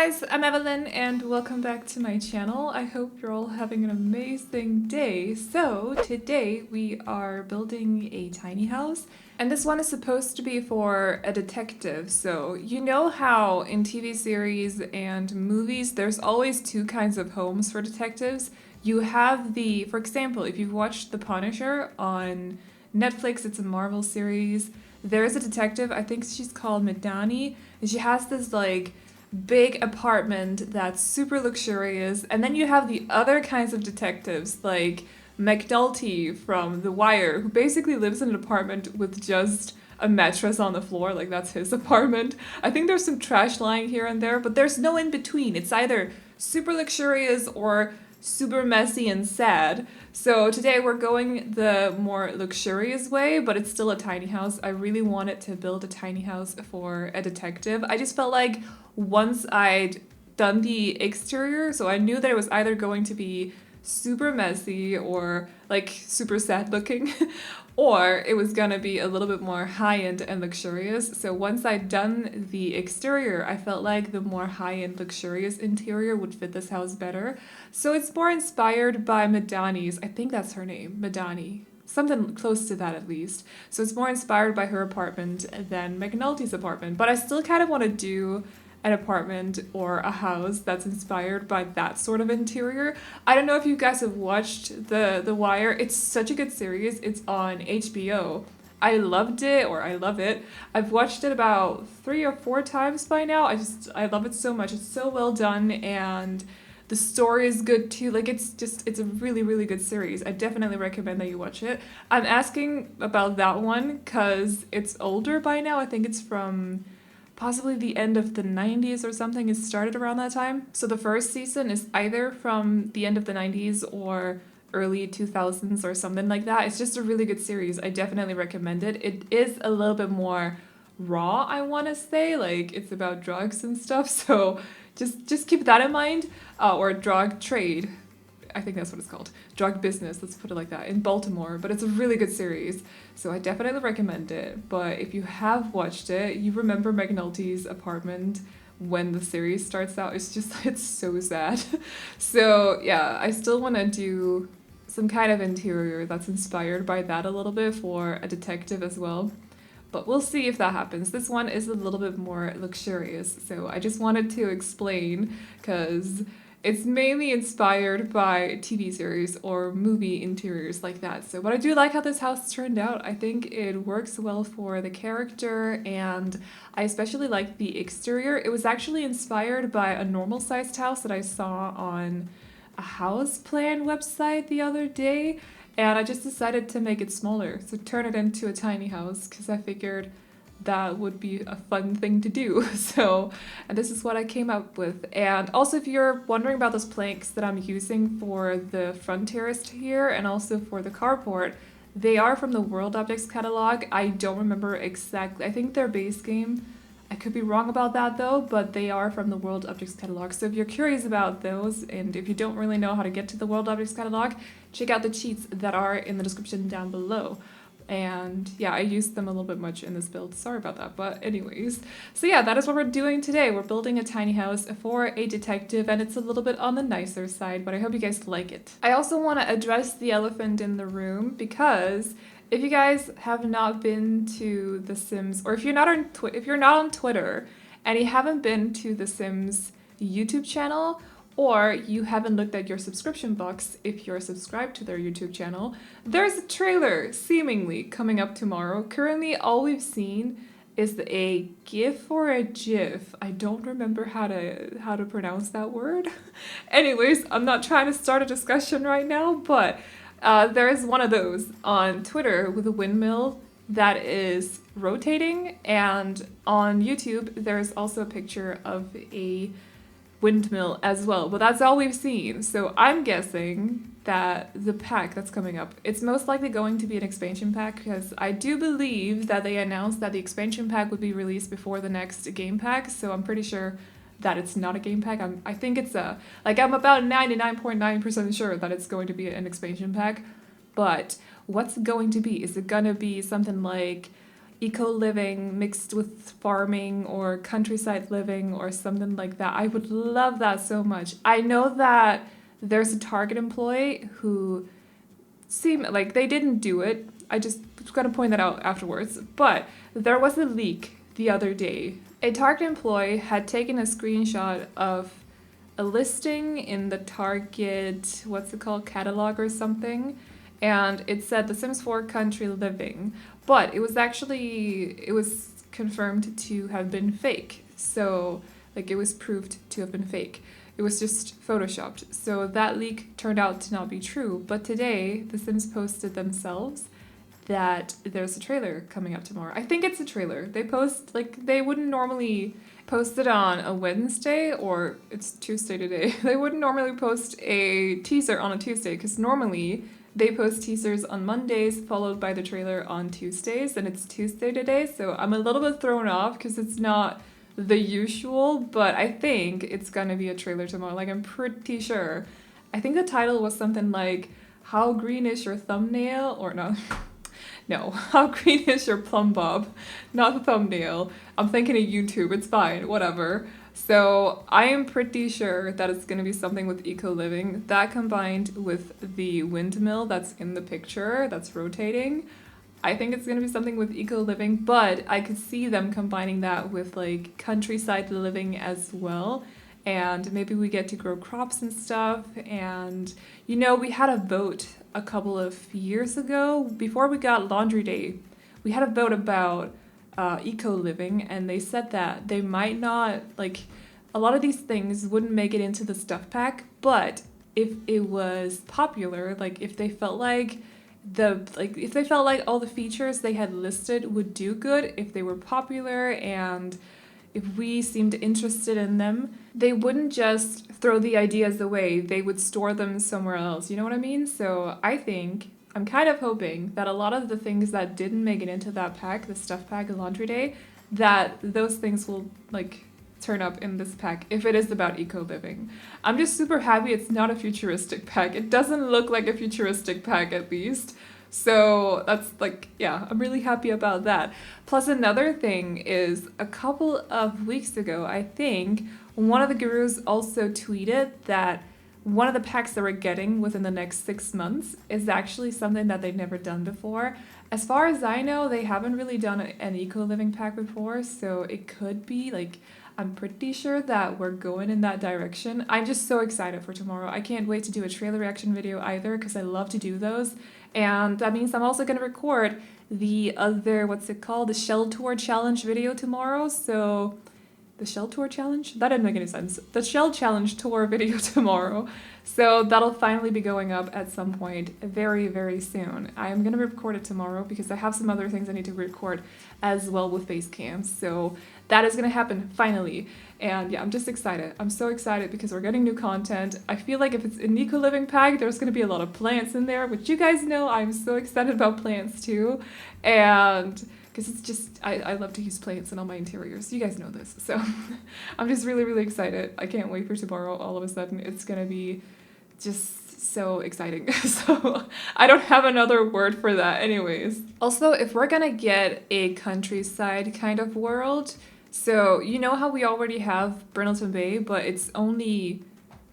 guys, I'm Aveline and welcome back to my channel. I hope you're all having an amazing day. So today we are building a tiny house and this one is supposed to be for a detective. So you know how in TV series and movies there's always two kinds of homes for detectives. You have for example, if you've watched The Punisher on Netflix, it's a Marvel series. There's a detective, I think she's called Madani, and she has this big apartment that's super luxurious, and then you have the other kinds of detectives like McNulty from The Wire, who basically lives in an apartment with just a mattress on the floor, like that's his apartment. I think there's some trash lying here and there, but there's no in between. It's either super luxurious or super messy and sad. So today we're going the more luxurious way, but it's still a tiny house. I really wanted to build a tiny house for a detective. I just felt like once I'd done the exterior, so I knew that it was either going to be super messy or like super sad looking or it was gonna be a little bit more high-end and luxurious. So once I'd done the exterior, I felt like the more high-end luxurious interior would fit this house better. So it's more inspired by Madani's, I think that's her name, Madani. Something close to that at least. So it's more inspired by her apartment than McNulty's apartment. But I still kind of want to do an apartment or a house that's inspired by that sort of interior. I don't know if you guys have watched The Wire. It's such a good series. It's on HBO. I loved it, or I love it. I've watched it about 3 or 4 times by now. I love it so much. It's so well done and the story is good too. Like it's a really, really good series. I definitely recommend that you watch it. I'm asking about that one because it's older by now. I think it's from possibly the end of the 90s or something. It started around that time. So the first season is either from the end of the 90s or early 2000s or something like that. It's just a really good series. I definitely recommend it. It is a little bit more raw, I want to say. Like it's about drugs and stuff. So just keep that in mind. Or drug trade. I think that's what it's called. Drug business, let's put it like that, in Baltimore. But it's a really good series, so I definitely recommend it. But if you have watched it, you remember McNulty's apartment when the series starts out. It's so sad. So yeah, I still want to do some kind of interior that's inspired by that a little bit for a detective as well. But we'll see if that happens. This one is a little bit more luxurious, so I just wanted to explain because it's mainly inspired by TV series or movie interiors like that. So, but I do like how this house turned out. I think it works well for the character, and I especially like the exterior. It was actually inspired by a normal sized house that I saw on a house plan website the other day, and I just decided to make it smaller, so turn it into a tiny house because I figured that would be a fun thing to do. So, and this is what I came up with. And also, if you're wondering about those planks that I'm using for the front terrace here and also for the carport, they are from the World Objects catalog. I don't remember exactly. I think they're base game. I could be wrong about that though, but they are from the World Objects catalog. So if you're curious about those and if you don't really know how to get to the World Objects catalog, check out the cheats that are in the description down below. And yeah, I used them a little bit much in this build. Sorry about that. But anyways, so yeah, that is what we're doing today. We're building a tiny house for a detective, and it's a little bit on the nicer side, but I hope you guys like it. I also want to address the elephant in the room because if you guys have not been to The Sims, or if you're not on Twitter and you haven't been to The Sims YouTube channel, or you haven't looked at your subscription box if you're subscribed to their YouTube channel, there's a trailer seemingly coming up tomorrow. Currently, all we've seen is a GIF or a GIF. I don't remember how to pronounce that word. Anyways, I'm not trying to start a discussion right now, but there is one of those on Twitter with a windmill that is rotating, and on YouTube, there's also a picture of a windmill as well, but that's all we've seen. So I'm guessing that the pack that's coming up, it's most likely going to be an expansion pack because I do believe that they announced that the expansion pack would be released before the next game pack, so I'm pretty sure that it's not a game pack. I think it's I'm about 99.9% sure that it's going to be an expansion pack, but what's it going to be? Is it gonna be something like eco-living mixed with farming or countryside living or something like that. I would love that so much. I know that there's a Target employee who seemed like they didn't do it. I just was going to point that out afterwards. But there was a leak the other day. A Target employee had taken a screenshot of a listing in the Target, what's it called, catalog or something, and it said The Sims 4 Country Living, but it was confirmed to have been fake. So, like, it was proved to have been fake. It was just photoshopped. So that leak turned out to not be true. But today, The Sims posted themselves that there's a trailer coming up tomorrow. I think it's a trailer. They post, like, they wouldn't normally post it on a Wednesday, or it's Tuesday today. They wouldn't normally post a teaser on a Tuesday, because normally they post teasers on Mondays, followed by the trailer on Tuesdays, and it's Tuesday today, so I'm a little bit thrown off because it's not the usual, but I think it's gonna be a trailer tomorrow. Like, I'm pretty sure. I think the title was something like, How Green Is Your Thumbnail? Or no. No, How Green Is Your Plumb Bob? Not the thumbnail. I'm thinking of YouTube, it's fine, whatever. So I am pretty sure that it's going to be something with eco-living. That combined with the windmill that's in the picture, that's rotating. I think it's going to be something with eco-living, but I could see them combining that with like countryside living as well. And maybe we get to grow crops and stuff. And, you know, we had a vote a couple of years ago, before we got Laundry Day. We had a vote about eco-living, and they said that they might not, like, a lot of these things wouldn't make it into the stuff pack, but if it was popular, like if they felt like all the features they had listed would do good, if they were popular and if we seemed interested in them, they wouldn't just throw the ideas away, they would store them somewhere else, you know what I mean? So I'm kind of hoping that a lot of the things that didn't make it into that pack, the stuff pack, Laundry Day, that those things will like turn up in this pack if it is about eco-living. I'm just super happy it's not a futuristic pack. It doesn't look like a futuristic pack, at least. So that's like, yeah, I'm really happy about that. Plus another thing is, a couple of weeks ago, I think, one of the gurus also tweeted that one of the packs that we're getting within the next 6 months is actually something that they've never done before. As far as I know, they haven't really done an eco-living pack before, so it could be, like, I'm pretty sure that we're going in that direction. I'm just so excited for tomorrow. I can't wait to do a trailer reaction video either, because I love to do those. And that means I'm also going to record the other, what's it called? The Shell Tour Challenge video tomorrow, so... The Shell Tour Challenge? That didn't make any sense. The Shell Challenge Tour video tomorrow. So that'll finally be going up at some point very, very soon. I'm going to record it tomorrow because I have some other things I need to record as well with Basecamp. So that is going to happen finally. And yeah, I'm just excited. I'm so excited because we're getting new content. I feel like if it's an eco-living pack, there's going to be a lot of plants in there, which you guys know I'm so excited about plants too. And... because it's just, I love to use plants in all my interiors. You guys know this. So I'm just really, really excited. I can't wait for tomorrow. All of a sudden, it's going to be just so exciting. So I don't have another word for that anyways. Also, if we're going to get a countryside kind of world, so you know how we already have Brindleton Bay, but it's only,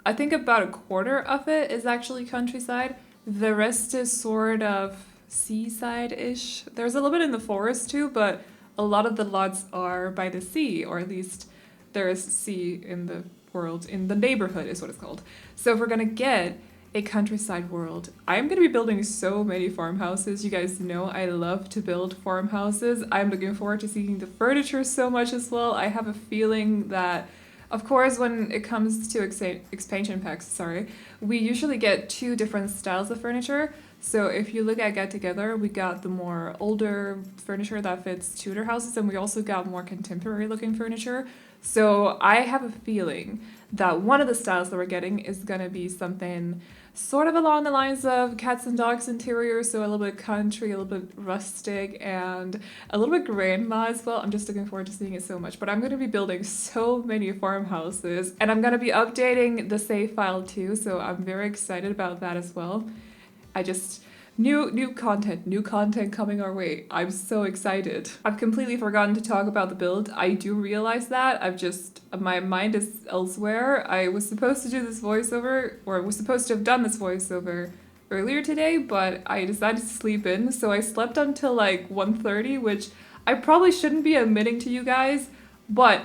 I think about a quarter of it is actually countryside. The rest is sort of seaside-ish. There's a little bit in the forest too, but a lot of the lots are by the sea, or at least there is sea in the world, in the neighborhood is what it's called. So if we're gonna get a countryside world, I'm gonna be building so many farmhouses. You guys know I love to build farmhouses. I'm looking forward to seeing the furniture so much as well. I have a feeling that, of course, when it comes to expansion packs, we usually get 2 different styles of furniture. So if you look at Get Together, we got the more older furniture that fits Tudor houses, and we also got more contemporary looking furniture. So I have a feeling that one of the styles that we're getting is going to be something sort of along the lines of Cats and Dogs interior, so a little bit country, a little bit rustic, and a little bit grandma as well. I'm just looking forward to seeing it so much. But I'm going to be building so many farmhouses, and I'm going to be updating the save file too, so I'm very excited about that as well. New content coming our way. I'm so excited. I've completely forgotten to talk about the build. I do realize that. My mind is elsewhere. I was supposed to do this voiceover, or was supposed to have done this voiceover earlier today, but I decided to sleep in, so I slept until like 1:30, which I probably shouldn't be admitting to you guys, but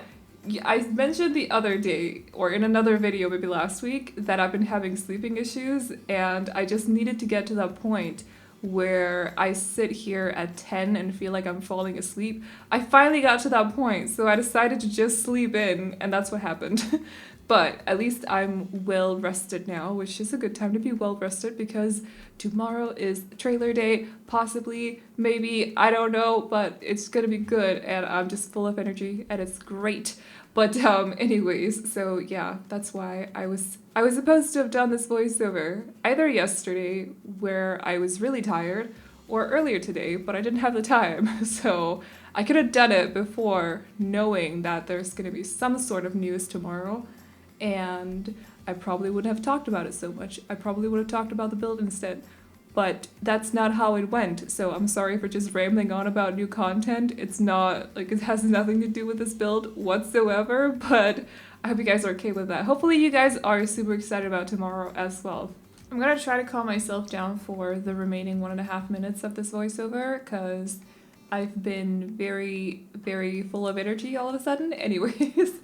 I mentioned the other day, or in another video maybe last week, that I've been having sleeping issues, and I just needed to get to that point where I sit here at 10 and feel like I'm falling asleep. I finally got to that point, so I decided to just sleep in, and that's what happened. But at least I'm well rested now, which is a good time to be well rested because tomorrow is trailer day, possibly, maybe, I don't know, but it's gonna be good and I'm just full of energy and it's great. But anyways, so yeah, that's why I was supposed to have done this voiceover either yesterday where I was really tired or earlier today, but I didn't have the time. So I could have done it before knowing that there's gonna be some sort of news tomorrow. And I probably wouldn't have talked about it so much. I probably would have talked about the build instead. But that's not how it went, so I'm sorry for just rambling on about new content. It's not, like, it has nothing to do with this build whatsoever, but I hope you guys are okay with that. Hopefully you guys are super excited about tomorrow as well. I'm gonna try to calm myself down for the remaining 1.5 minutes of this voiceover, because I've been very, very full of energy all of a sudden. Anyways,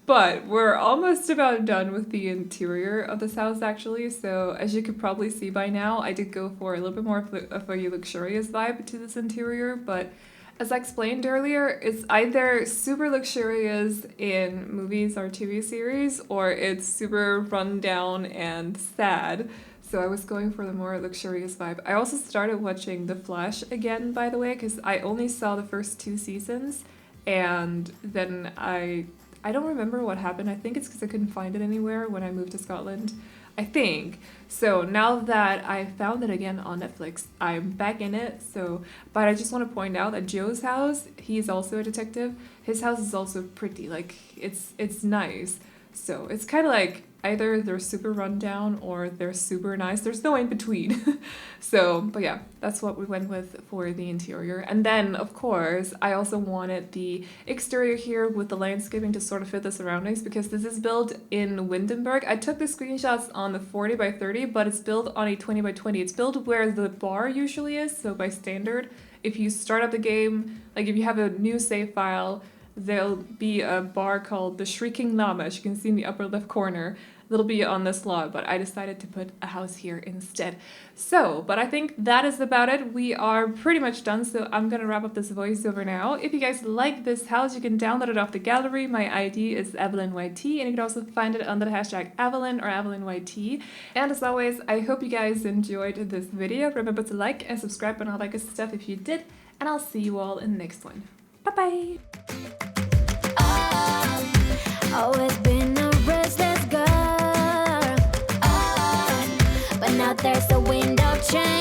but we're almost about done with the interior of this house actually. So as you could probably see by now, I did go for a little bit more of a luxurious vibe to this interior. But as I explained earlier, it's either super luxurious in movies or TV series, or it's super run down and sad. So I was going for the more luxurious vibe. I also started watching The Flash again, by the way, because I only saw the first 2 seasons, and then I don't remember what happened. I think it's because I couldn't find it anywhere when I moved to Scotland, I think. So now that I found it again on Netflix, I'm back in it. So, but I just want to point out that Joe's house, he's also a detective. His house is also pretty, like it's nice. So it's kind of like either they're super run down or they're super nice. There's no in between. So, but yeah, that's what we went with for the interior. And then, of course, I also wanted the exterior here with the landscaping to sort of fit the surroundings, because this is built in Windenburg. I took the screenshots on the 40 by 30, but it's built on a 20 by 20. It's built where the bar usually is, so by standard, if you start up the game, like if you have a new save file, there'll be a bar called the Shrieking Llama, as you can see in the upper left corner. It'll be on this lot, but I decided to put a house here instead. So, but I think that is about it. We are pretty much done, so I'm gonna wrap up this voiceover now. If you guys like this house, you can download it off the gallery. My ID is AvelineYT, and you can also find it under the hashtag Aveline or AvelineYT. And as always, I hope you guys enjoyed this video. Remember to like and subscribe and all that good stuff if you did, and I'll see you all in the next one. Bye-bye! Always been a restless girl, but now there's a wind of change.